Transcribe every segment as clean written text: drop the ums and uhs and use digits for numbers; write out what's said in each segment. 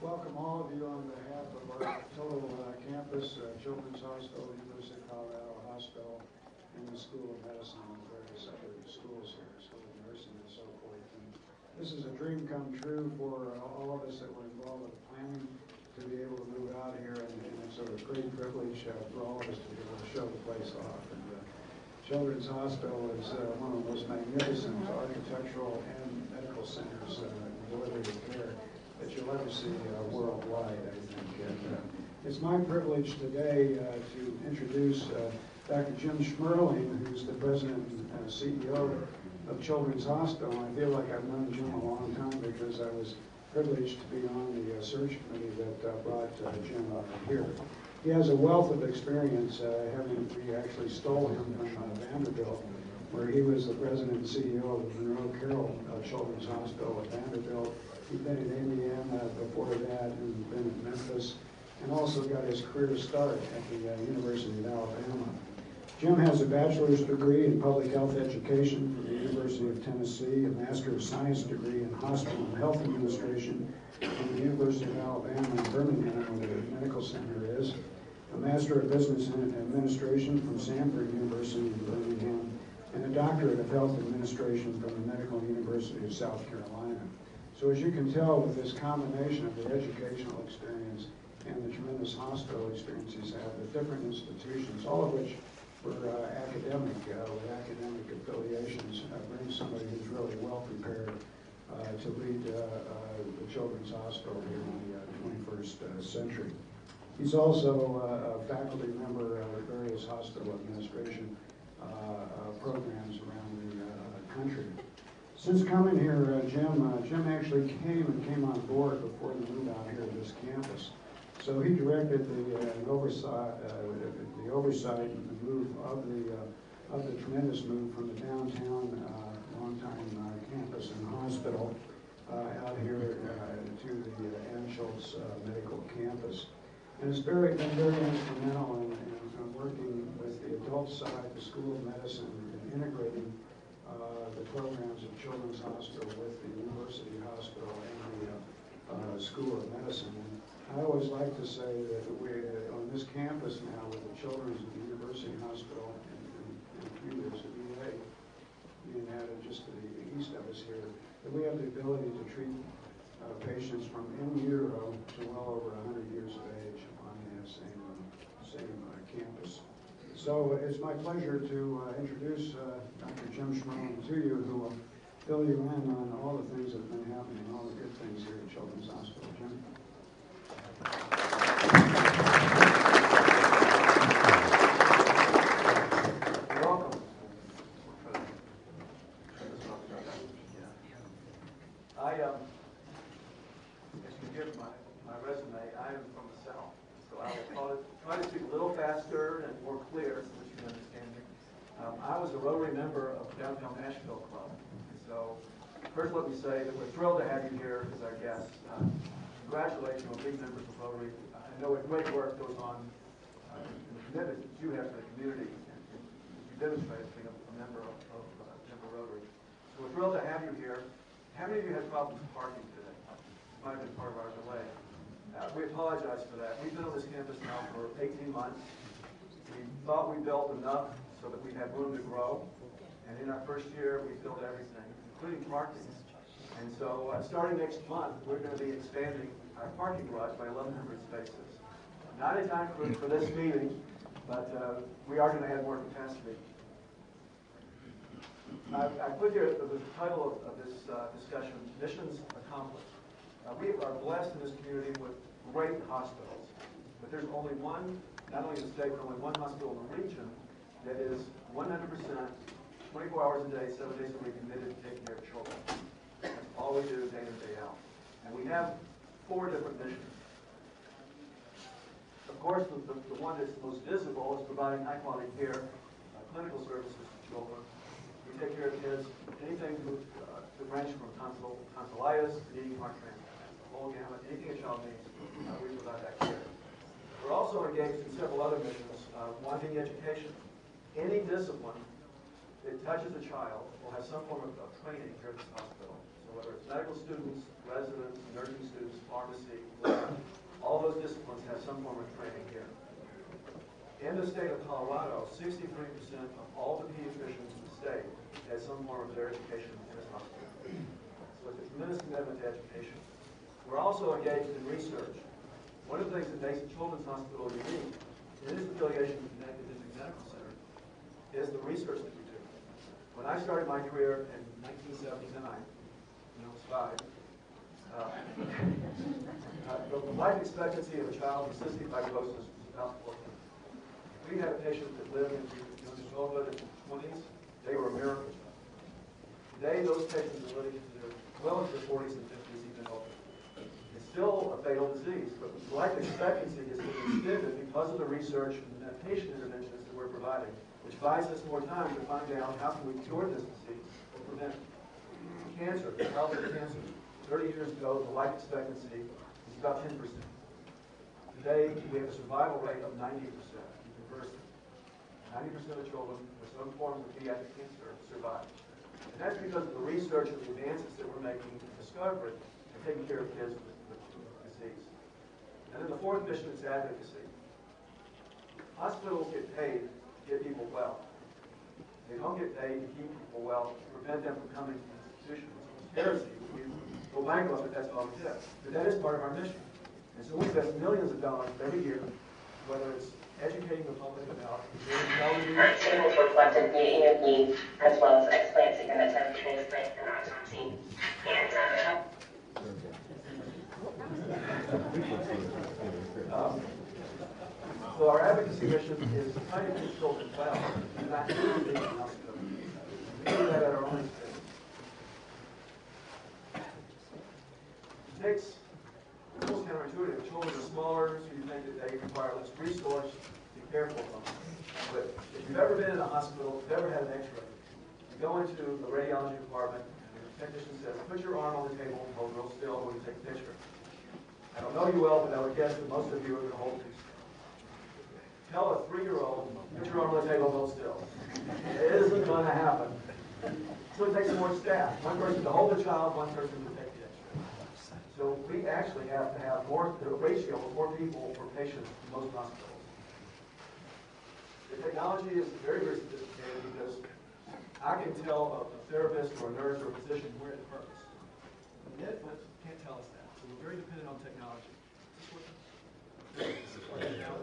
Welcome all of you on behalf of our total campus, Children's Hospital, University of Colorado Hospital, and the School of Medicine, and various other schools here, School of Nursing and so forth. And this is a dream come true for all of us that were involved with planning to be able to move out here, and it's a great privilege for all of us to be able to show the place off. And Children's Hospital is one of the most magnificent architectural and medical centers in delivery of care that you'll ever see worldwide, I think. And it's my privilege today to introduce Dr. Jim Schmerling, who's the President and CEO of Children's Hospital. And I feel like I've known Jim a long time because I was privileged to be on the search committee that brought Jim up here. He has a wealth of experience, we actually stole him from Vanderbilt, where he was the President and CEO of the Monroe Carroll Children's Hospital at Vanderbilt. He'd been in Indiana before that and been in Memphis, and also got his career start at the University of Alabama. Jim has a bachelor's degree in public health education from the University of Tennessee, a Master of Science degree in hospital and health administration from the University of Alabama in Birmingham, where the medical center is, a Master of Business Administration from Samford University in Birmingham, and a Doctorate of Health Administration from the Medical University of South Carolina. So as you can tell, with this combination of the educational experience and the tremendous hospital experience he's had with different institutions, all of which were academic, with academic affiliations, brings somebody who's really well prepared to lead the Children's Hospital here in the 21st century. He's also a faculty member of various hospital administration programs around the country. Since coming here, Jim actually came on board before the move out here to this campus. So he directed the oversight and the move of the tremendous move from the downtown longtime campus and hospital out here to the Anschutz Medical Campus. And it's been very instrumental in working with the adult side, the School of Medicine, and integrating the programs of Children's Hospital with the University Hospital and the School of Medicine. And I always like to say that on this campus now, with the Children's and the University Hospital and a few years of VA being added just to the east of us here, that we have the ability to treat patients from in utero to well over 100 years of age on the same campus. So it's my pleasure to introduce Dr. Jim Schmerling to you, who will fill you in on all the things that have been happening, all the good things here at Children's Hospital. Jim? You're welcome. As you can hear from my resume, I am from the South. So I will try to speak a little faster and more clear so that you can understand me. I was a Rotary member of the Downtown Nashville Club. So first let me say that we're thrilled to have you here as our guest. Congratulations on being members of Rotary. I know what great work goes on in the commitment that you have to the community, and you demonstrate being a member of Rotary. So we're thrilled to have you here. How many of you had problems parking today? Might have been part of our delay. We apologize for that. We've been on this campus now for 18 months. We thought we built enough so that we had room to grow. And in our first year, we built everything, including parking. And so starting next month, we're going to be expanding our parking garage by 1,100 spaces. Not in time for this meeting, but we are going to add more capacity. I put here the title of this discussion, Missions Accomplished. We are blessed in this community with great hospitals, but there's only one, not only in the state, but only one hospital in the region that is 100%, 24 hours a day, 7 days a week, committed to taking care of children. That's all we do day in, day out. And we have 4 different missions. Of course, the one that's most visible is providing high-quality care, clinical services to children. We take care of kids, anything that range from tonsillitis to needing heart transplant, the whole gamut, anything a child needs, we provide that care. We're also engaged in several other missions, one being education. Any discipline that touches a child will have some form of training here at this hospital. So whether it's medical students, residents, nursing students, pharmacy, All those disciplines have some form of training here. In the state of Colorado, 63% of all the pediatricians in the state has some form of their education in this hospital. So it's a tremendous commitment to education. We're also engaged in research. One of the things that makes the Children's Hospital unique in its affiliation with the Connected District Medical Center is the research that we do. When I started my career in 1979, when I was 5, the life expectancy of a child with cystic fibrosis was about 4 months. We had a patient that lived in adulthood in the 20s. They were a miracle. Today, those patients are living well into their 40s and 50s, even older. It's still a fatal disease, but the life expectancy has been extended because of the research and the patient interventions that we're providing, which buys us more time to find out how can we cure this disease or prevent it. Cancer, childhood cancer. 30 years ago, the life expectancy was about 10%. Today, we have a survival rate of 90%. 90% of children with some form of pediatric cancer survive. And that's because of the research and the advances that we're making in discovery and taking care of kids with disease. And then the fourth mission is advocacy. Hospitals get paid to get people well. They don't get paid to keep people well, to prevent them from coming to institutions. It's heresy. We go bankrupt if that's all we do. But that is part of our mission. And so we invest millions of dollars every year, whether it's educating the public about tables were collected via EMB, as well as explant sequencing, transplant, and autopsy. So our advocacy mission is trying to keep children well, and not being in the hospital. We do that at our own expense. It takes almost counterintuitive. Children are smaller, so you think that they require less resource to be careful of them. But if you've ever been in a hospital, if you've ever had an x-ray, you go into the radiology department, and the technician says, put your arm on the table and hold real still when you take a picture. I don't know you well, but I would guess that most of you are going to hold too still. Tell a 3-year-old, put your arm on the table and hold still. It isn't going to happen. So it takes more staff. One person to hold the child, one person to take the x-ray. So we actually have to have more, the ratio of more people per patient in most hospitals. The technology is very, very sophisticated because I can tell a therapist or a nurse or a physician where it hurts. The infant can't tell us that. So we're very dependent on technology. Is this working now?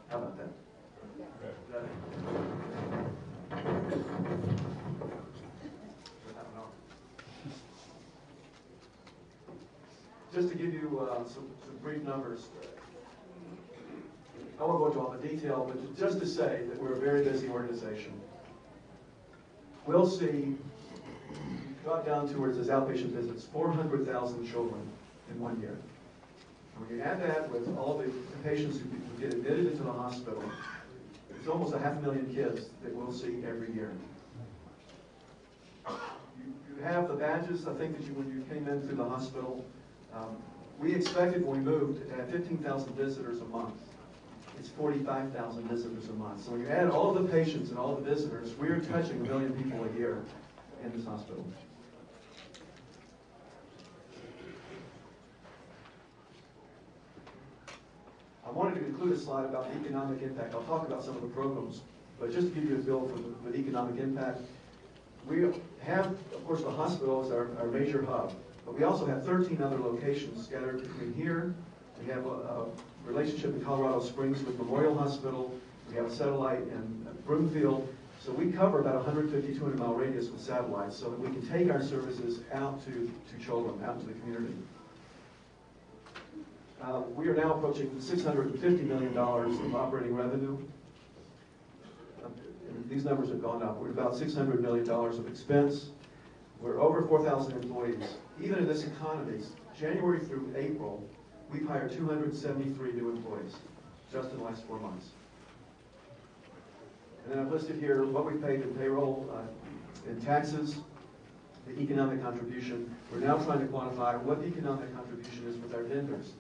How about that? I don't know. Just to give you some brief numbers, I won't go into all the detail, but just to say that we're a very busy organization. We'll see, got down to where it says outpatient visits, 400,000 children in 1 year. And when you add that with all the patients who get admitted into the hospital, it's almost 500,000 kids that we'll see every year. You have the badges, I think, that when you came in through the hospital. We expected when we moved to have 15,000 visitors a month. It's 45,000 visitors a month. So when you add all of the patients and all the visitors, we're touching 1 million people a year in this hospital. I wanted to include a slide about the economic impact. I'll talk about some of the programs, but just to give you a feel for the economic impact, we have, of course, the hospital is our major hub, but we also have 13 other locations scattered between here. We have a relationship in Colorado Springs with Memorial Hospital. We have a satellite in Broomfield. So we cover about 150, 200 mile radius with satellites so that we can take our services out to children, out to the community. We are now approaching $650 million of operating revenue. And these numbers have gone up. We're at about $600 million of expense. We're over 4,000 employees. Even in this economy, January through April, we've hired 273 new employees just in the last 4 months. And then I've listed here what we paid in payroll, in taxes, the economic contribution. We're now trying to quantify what the economic contribution is with our vendors.